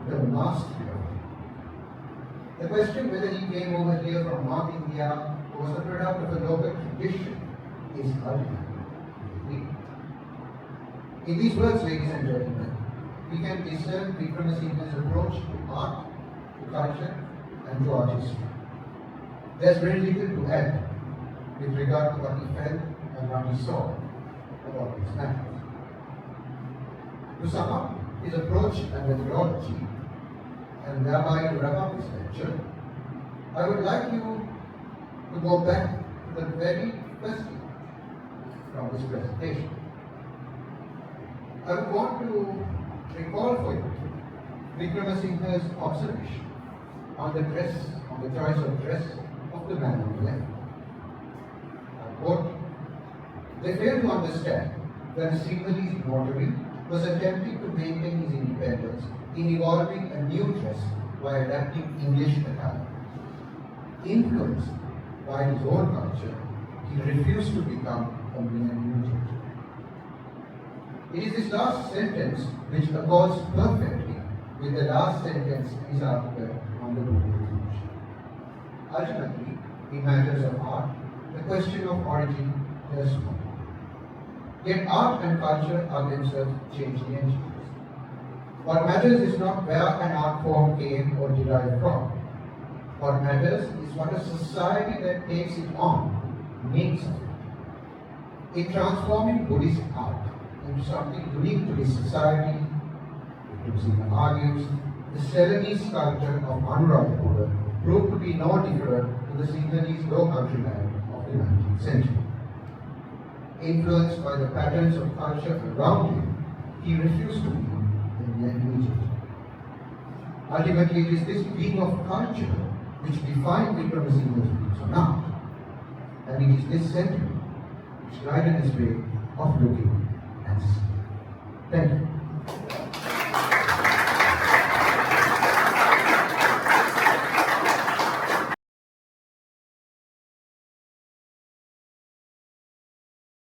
with a mastery of it. The question whether he came over here from North India was a product of a local tradition is ultimately. In these words, ladies and gentlemen, we can discern Wickramasinghe's approach to art, to culture, and to art history. There's very little to add with regard to what he felt and what he saw about these matters. To sum up his approach and methodology, and thereby to wrap up this lecture, I would like you to go back to the very first thing from this presentation. I would want to recall for you Wickramasinghe's observation on the dress, on the choice of dress of the man on the left. I quote, "They fail to understand that the Sinhalese notary was attempting to maintain his independence in evolving a new dress by adapting English attire. Influenced by his own culture, he refused to become a mere mutant." It is this last sentence which accords perfectly with the last sentence in his article on the Google image. Ultimately, in matters of art, the question of origin does not. Yet art and culture are themselves changing entities. What matters is not where an art form came or derived from. What matters is what a society that takes it on makes of it. In transforming Buddhist art into something unique to this society, Wickramasinghe argues, the Ceylonese sculpture of Anuradhapura proved to be no different to the Sinhalese low countryland of the 19th century. Influenced by the patterns of culture around him, he refused to be the mere Egypt. Ultimately, it is this being of culture which defined Wickramasinghe's views on art, and it is this sentiment which guided his way of looking and seeing. Thank you.